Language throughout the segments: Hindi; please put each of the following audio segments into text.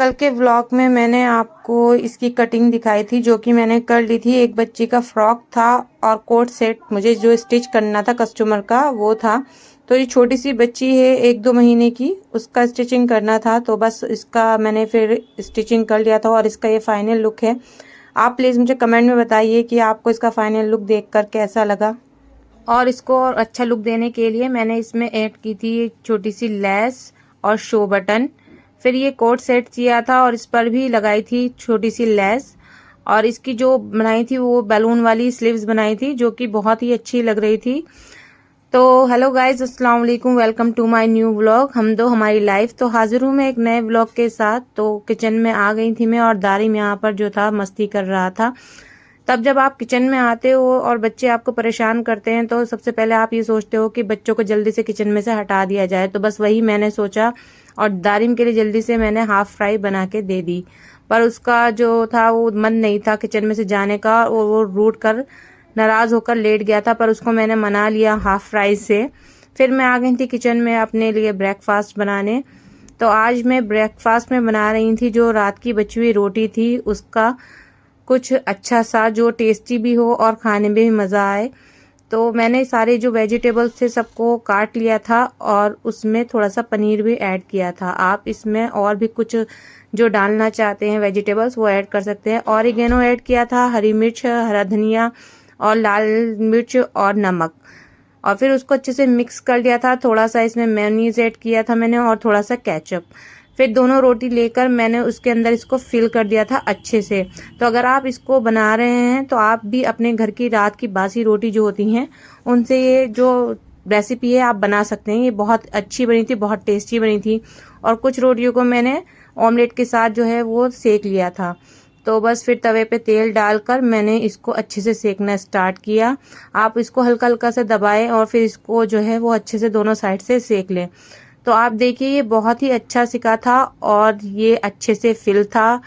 कल के व्लॉग में मैंने आपको इसकी कटिंग दिखाई थी जो कि मैंने कर ली थी। एक बच्ची का फ्रॉक था और कोट सेट मुझे जो स्टिच करना था कस्टमर का वो था। तो ये छोटी सी बच्ची है 1-2 महीने की, उसका स्टिचिंग करना था। तो बस इसका मैंने फिर स्टिचिंग कर लिया था और इसका ये फाइनल लुक है। आप प्लीज़ मुझे कमेंट में बताइए कि आपको इसका फाइनल लुक देखकर कैसा लगा। और इसको और अच्छा लुक देने के लिए मैंने इसमें ऐड की थी छोटी सी लेस और शो बटन। फिर ये कोट सेट किया था और इस पर भी लगाई थी छोटी सी लेस। और इसकी जो बनाई थी वो बैलून वाली स्लीव्स बनाई थी जो कि बहुत ही अच्छी लग रही थी। तो हेलो गाइज, अस्सलाम वालेकुम, welcome to my new vlog हम दो हमारी लाइफ। तो हाजिर हूँ मैं एक नए व्लॉग के साथ। तो किचन में आ गई थी मैं और दारिम यहाँ पर जो था मस्ती कर रहा था। तब जब आप किचन में आते हो और बच्चे आपको परेशान करते हैं तो सबसे पहले आप ये सोचते हो कि बच्चों को जल्दी से किचन में से हटा दिया जाए। तो बस वही मैंने सोचा और दारिम के लिए जल्दी से मैंने हाफ फ्राई बना के दे दी। पर उसका जो था वो मन नहीं था किचन में से जाने का और वो रूठ कर नाराज होकर लेट गया था। पर उसको मैंने मना लिया हाफ फ्राई से। फिर मैं आ गई थी किचन में अपने लिए ब्रेकफास्ट बनाने। तो आज मैं ब्रेकफास्ट में बना रही थी जो रात की बची हुई रोटी थी उसका कुछ अच्छा सा जो टेस्टी भी हो और खाने में भी मज़ा आए। तो मैंने सारे जो वेजिटेबल्स थे सबको काट लिया था और उसमें थोड़ा सा पनीर भी ऐड किया था। आप इसमें और भी कुछ जो डालना चाहते हैं वेजिटेबल्स वो ऐड कर सकते हैं। ऑरिगेनो ऐड किया था, हरी मिर्च, हरा धनिया और लाल मिर्च और नमक। और फिर उसको अच्छे से मिक्स कर लिया था। थोड़ा सा इसमें मेयोनीज ऐड किया था मैंने और थोड़ा सा केचप। फिर दोनों रोटी लेकर मैंने उसके अंदर इसको फिल कर दिया था अच्छे से। तो अगर आप इसको बना रहे हैं तो आप भी अपने घर की रात की बासी रोटी जो होती हैं उनसे ये जो रेसिपी है आप बना सकते हैं। ये बहुत अच्छी बनी थी, बहुत टेस्टी बनी थी। और कुछ रोटियों को मैंने ऑमलेट के साथ जो है वो सेक लिया था। तो बस फिर तवे पे तेल डालकर मैंने इसको अच्छे से सेकना स्टार्ट किया। आप इसको हल्का हल्का से दबाएं और फिर इसको जो है वो अच्छे से दोनों साइड से सेक लें। तो आप देखिए ये बहुत ही अच्छा सिका था और ये अच्छे से फिल था।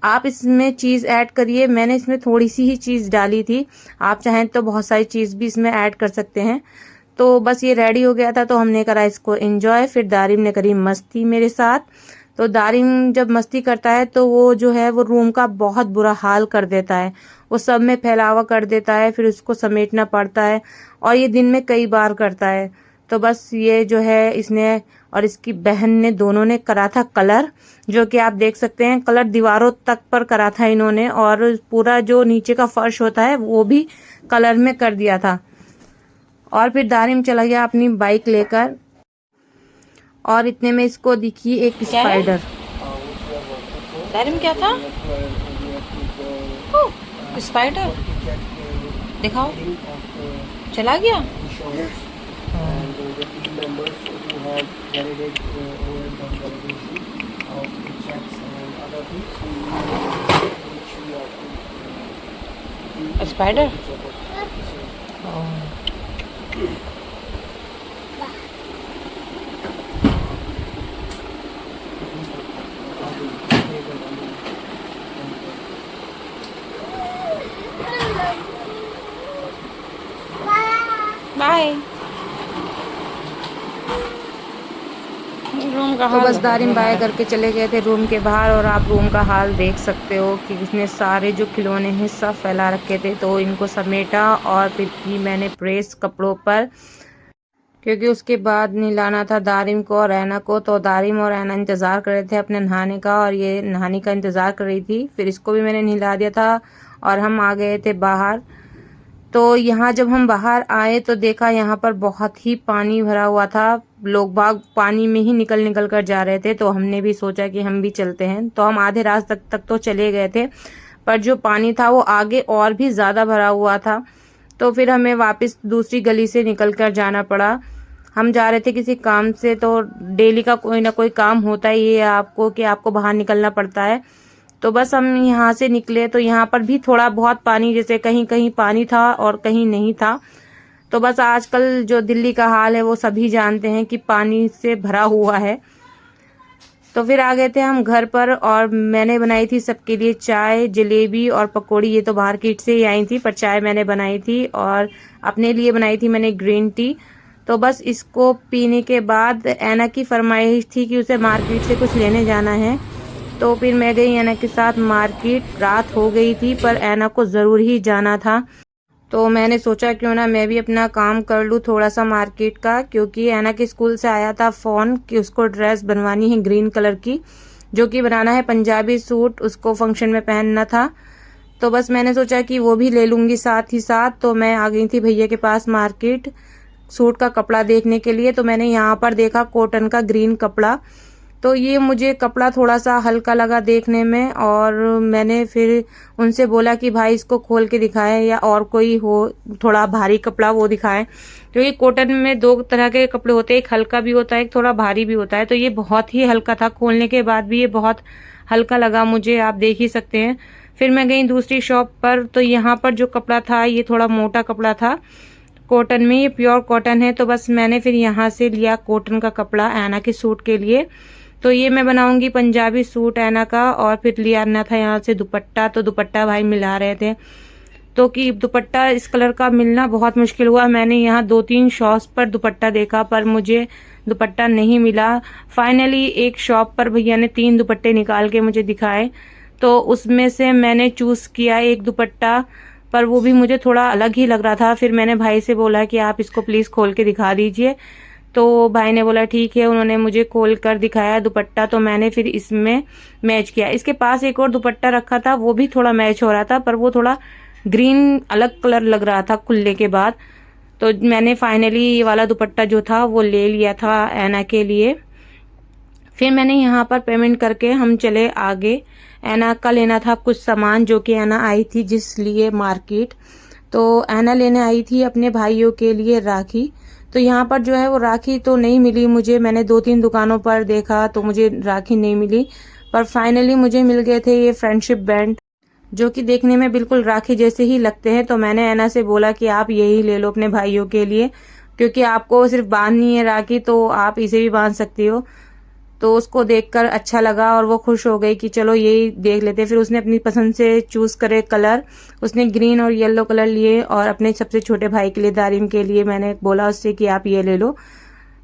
आप इसमें चीज़ ऐड करिए, मैंने इसमें थोड़ी सी ही चीज़ डाली थी। आप चाहें तो बहुत सारी चीज़ भी इसमें ऐड कर सकते हैं। तो बस ये रेडी हो गया था तो हमने करा इसको एंजॉय। फिर दारिम ने करी मस्ती मेरे साथ। तो दारिम जब मस्ती करता है तो वो जो है वो रूम का बहुत बुरा हाल कर देता है। वो सब में फैलावा कर देता है, फिर उसको समेटना पड़ता है और ये दिन में कई बार करता है। तो बस ये जो है इसने और इसकी बहन ने दोनों ने करा था कलर, जो कि आप देख सकते हैं कलर दीवारों तक पर करा था इन्होंने। और पूरा जो नीचे का फर्श होता है वो भी कलर में कर दिया था। और फिर दारिम चला गया अपनी बाइक लेकर और इतने में इसको दिखी एक स्पाइडर। दारिम क्या था? स्पाइडर दिखाओ, चला गया। Spider bye. तो बस दारिम बाय करके चले गए थे रूम के बाहर और आप रूम का हाल देख सकते हो कि इसने सारे जो खिलौने हैं सब फैला रखे थे। तो इनको समेटा और फिर की मैंने प्रेस कपड़ों पर, क्योंकि उसके बाद नहलाना था दारिम को और ऐना को। तो दारिम और ऐना इंतज़ार कर रहे थे अपने नहाने का और ये नहाने का इंतज़ार कर रही थी। फिर इसको भी मैंने नहला दिया था और हम आ गए थे बाहर। तो यहाँ जब हम बाहर आए तो देखा यहाँ पर बहुत ही पानी भरा हुआ था। लोग बाग पानी में ही निकल निकल कर जा रहे थे। तो हमने भी सोचा कि हम भी चलते हैं। तो हम आधे रास्ते तक तो चले गए थे, पर जो पानी था वो आगे और भी ज़्यादा भरा हुआ था। तो फिर हमें वापस दूसरी गली से निकल कर जाना पड़ा। हम जा रहे थे किसी काम से। तो डेली का कोई ना कोई काम होता ही है आपको कि आपको बाहर निकलना पड़ता है। तो बस हम यहाँ से निकले तो यहाँ पर भी थोड़ा बहुत पानी, जैसे कहीं कहीं पानी था और कहीं नहीं था। तो बस आजकल जो दिल्ली का हाल है वो सभी जानते हैं कि पानी से भरा हुआ है। तो फिर आ गए थे हम घर पर और मैंने बनाई थी सबके लिए चाय, जलेबी और पकौड़ी। ये तो मार्केट से ही आई थी, पर चाय मैंने बनाई थी और अपने लिए बनाई थी मैंने ग्रीन टी। तो बस इसको पीने के बाद ऐना की फरमाइश थी कि उसे मार्केट से कुछ लेने जाना है। तो फिर मैं गई ऐना के साथ मार्केट। रात हो गई थी पर ऐना को ज़रूर ही जाना था, तो मैंने सोचा क्यों ना मैं भी अपना काम कर लूँ थोड़ा सा मार्केट का, क्योंकि ऐना के स्कूल से आया था फ़ोन कि उसको ड्रेस बनवानी है ग्रीन कलर की, जो कि बनाना है पंजाबी सूट, उसको फंक्शन में पहनना था। तो बस मैंने सोचा कि वो भी ले लूँगी साथ ही साथ। तो मैं आ गई थी भैया के पास मार्केट सूट का कपड़ा देखने के लिए। तो मैंने यहाँ पर देखा कॉटन का ग्रीन कपड़ा, तो ये मुझे कपड़ा थोड़ा सा हल्का लगा देखने में, और मैंने फिर उनसे बोला कि भाई इसको खोल के दिखाएं या और कोई हो थोड़ा भारी कपड़ा वो दिखाएं, क्योंकि कॉटन में दो तरह के कपड़े होते हैं, एक हल्का भी होता है एक थोड़ा भारी भी होता है। तो ये बहुत ही हल्का था, खोलने के बाद भी ये बहुत हल्का लगा मुझे, आप देख ही सकते हैं। फिर मैं गई दूसरी शॉप पर, तो यहाँ पर जो कपड़ा था ये थोड़ा मोटा कपड़ा था कॉटन में, ये प्योर कॉटन है। तो बस मैंने फिर यहाँ से लिया कॉटन का कपड़ा ऐना के सूट के लिए। तो ये मैं बनाऊंगी पंजाबी सूट ऐना का। और फिर लिया आना था यहाँ से दुपट्टा, तो दुपट्टा भाई मिला रहे थे, तो कि दुपट्टा इस कलर का मिलना बहुत मुश्किल हुआ। मैंने यहाँ 2-3 शॉप्स पर दुपट्टा देखा पर मुझे दुपट्टा नहीं मिला। फाइनली एक शॉप पर भैया ने 3 दुपट्टे निकाल के मुझे दिखाए, तो उसमें से मैंने चूज़ किया एक दुपट्टा, पर वो भी मुझे थोड़ा अलग ही लग रहा था। फिर मैंने भाई से बोला कि आप इसको प्लीज़ खोल के दिखा दीजिए, तो भाई ने बोला ठीक है। उन्होंने मुझे खोल कर दिखाया दुपट्टा, तो मैंने फिर इसमें मैच किया। इसके पास एक और दुपट्टा रखा था, वो भी थोड़ा मैच हो रहा था, पर वो थोड़ा ग्रीन अलग कलर लग रहा था खुलने के बाद। तो मैंने फाइनली ये वाला दुपट्टा जो था वो ले लिया था ऐना के लिए। फिर मैंने यहाँ पर पेमेंट करके हम चले आगे। ऐना का लेना था कुछ सामान, जो कि ऐना आई थी जिस लिए मार्केट। तो ऐना लेने आई थी अपने भाइयों के लिए राखी। तो यहाँ पर जो है वो राखी तो नहीं मिली मुझे, मैंने 2-3 दुकानों पर देखा तो मुझे राखी नहीं मिली, पर फाइनली मुझे मिल गए थे ये फ्रेंडशिप बैंड, जो कि देखने में बिल्कुल राखी जैसे ही लगते हैं। तो मैंने ऐना से बोला कि आप यही ले लो अपने भाइयों के लिए, क्योंकि आपको सिर्फ बांधनी है राखी तो आप इसे भी बांध सकती हो। तो उसको देखकर अच्छा लगा और वो खुश हो गई कि चलो यही देख लेते। फिर उसने अपनी पसंद से चूज करे कलर, उसने ग्रीन और येलो कलर लिए, और अपने सबसे छोटे भाई के लिए दारिम के लिए मैंने बोला उससे कि आप ये ले लो।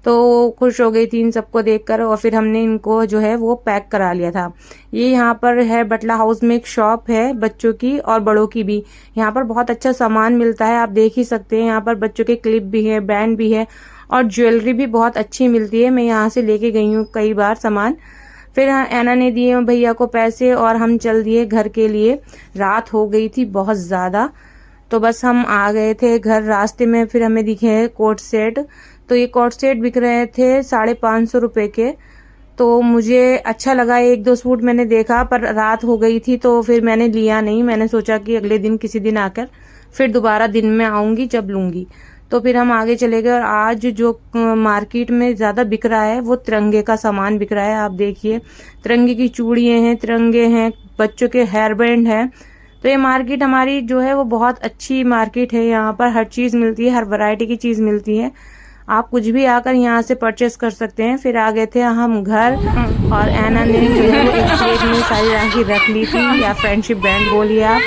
तो खुश हो गई थी इन सबको देखकर, और फिर हमने इनको जो है वो पैक करा लिया था। ये यहाँ पर है बटला हाउस में एक शॉप है बच्चों की और बड़ों की भी। यहाँ पर बहुत अच्छा सामान मिलता है, आप देख ही सकते हैं। यहाँ पर बच्चों के क्लिप भी है, बैंड भी है, और ज्वेलरी भी बहुत अच्छी मिलती है। मैं यहाँ से लेके गई हूँ कई बार सामान। फिर ऐना ने दिए भैया को पैसे और हम चल दिए घर के लिए। रात हो गई थी बहुत ज़्यादा, तो बस हम आ गए थे घर। रास्ते में फिर हमें दिखे कोट सेट, तो ये कोट सेट बिक रहे थे 550 रुपये के। तो मुझे अच्छा लगा, 1-2 सूट मैंने देखा, पर रात हो गई थी तो फिर मैंने लिया नहीं। मैंने सोचा कि अगले दिन किसी दिन आकर फिर दोबारा दिन में आऊँगी जब लूँगी। तो फिर हम आगे चले गए, और आज जो मार्केट में ज़्यादा बिक रहा है वो तिरंगे का सामान बिक रहा है। आप देखिए, तिरंगे की चूड़ियाँ हैं, तिरंगे हैं, बच्चों के हेयर बैंड हैं। तो ये मार्केट हमारी जो है वो बहुत अच्छी मार्केट है। यहाँ पर हर चीज़ मिलती है, हर वैरायटी की चीज़ मिलती है। आप कुछ भी आकर यहाँ से परचेस कर सकते हैं। फिर आ गए थे हम घर, और ऐना ने जो है वो एक प्लेट में सारी राखी रख ली थी, या फ्रेंडशिप बैंड बोलिए आप,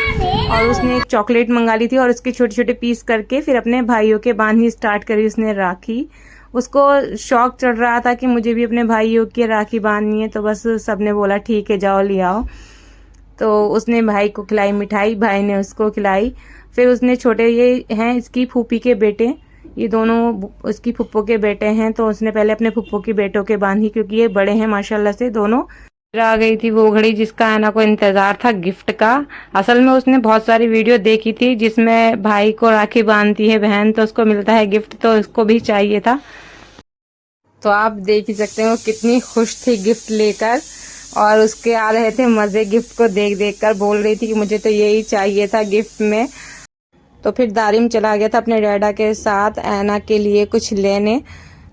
और उसने एक चॉकलेट मंगा ली थी, और उसके छोटे छोटे पीस करके फिर अपने भाइयों के बांधनी स्टार्ट करी उसने राखी। उसको शौक चढ़ रहा था कि मुझे भी अपने भाइयों की राखी बांधनी है, तो बस सबने बोला ठीक है जाओ ले आओ। तो उसने भाई को खिलाई मिठाई, भाई ने उसको खिलाई। फिर उसने छोटे, ये हैं इसकी फूफी के बेटे, ये दोनों उसकी फुप्पो के बेटे हैं, तो उसने पहले अपने फुप्पो के बेटों के बांधी, क्योंकि ये बड़े हैं माशाल्लाह से दोनों। फिर आ गई थी वो घड़ी जिसका ऐना को इंतजार था, गिफ्ट का। असल में उसने बहुत सारी वीडियो देखी थी जिसमें भाई को राखी बांधती है बहन तो उसको मिलता है गिफ्ट, तो उसको भी चाहिए था। तो आप देख ही सकते हो कितनी खुश थी गिफ्ट लेकर, और उसके आ रहे थे मजे गिफ्ट को देख देख कर। बोल रही थी कि मुझे तो यही चाहिए था गिफ्ट में। तो फिर दारिम चला गया था अपने डैडा के साथ ऐना के लिए कुछ लेने।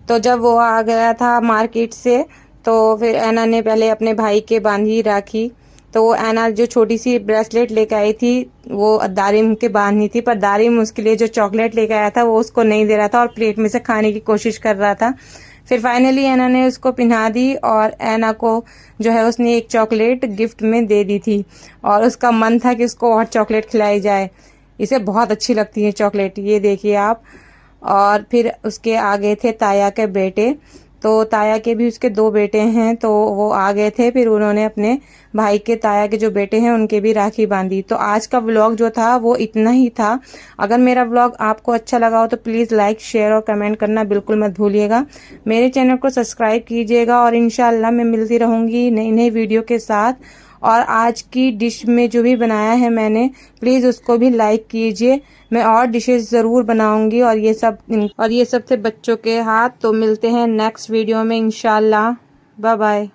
तो जब वो आ गया था मार्केट से, तो फिर ऐना ने पहले अपने भाई के बांधी राखी। तो वो ऐना जो छोटी सी ब्रेसलेट लेकर आई थी वो दारिम के बांधनी थी, पर दारिम उसके लिए जो चॉकलेट लेकर आया था वो उसको नहीं दे रहा था, और प्लेट में से खाने की कोशिश कर रहा था। फिर फाइनली ऐना ने उसको पहना दी, और ऐना को जो है उसने एक चॉकलेट गिफ्ट में दे दी थी, और उसका मन था कि उसको और चॉकलेट खिलाई जाए। इसे बहुत अच्छी लगती है चॉकलेट, ये देखिए आप। और फिर उसके आगे थे ताया के बेटे, तो ताया के भी उसके 2 बेटे हैं, तो वो आ गए थे, फिर उन्होंने अपने भाई के ताया के जो बेटे हैं उनके भी राखी बांधी। तो आज का व्लॉग जो था वो इतना ही था। अगर मेरा व्लॉग आपको अच्छा लगा हो तो प्लीज़ लाइक, शेयर और कमेंट करना बिल्कुल मत भूलिएगा। मेरे चैनल को सब्सक्राइब कीजिएगा और इंशाल्लाह मैं मिलती रहूँगी नई नई वीडियो के साथ। और आज की डिश में जो भी बनाया है मैंने, प्लीज़ उसको भी लाइक कीजिए। मैं और डिशेस ज़रूर बनाऊंगी और ये सब थे बच्चों के हाथ। तो मिलते हैं नेक्स्ट वीडियो में इंशाल्लाह। Bye bye.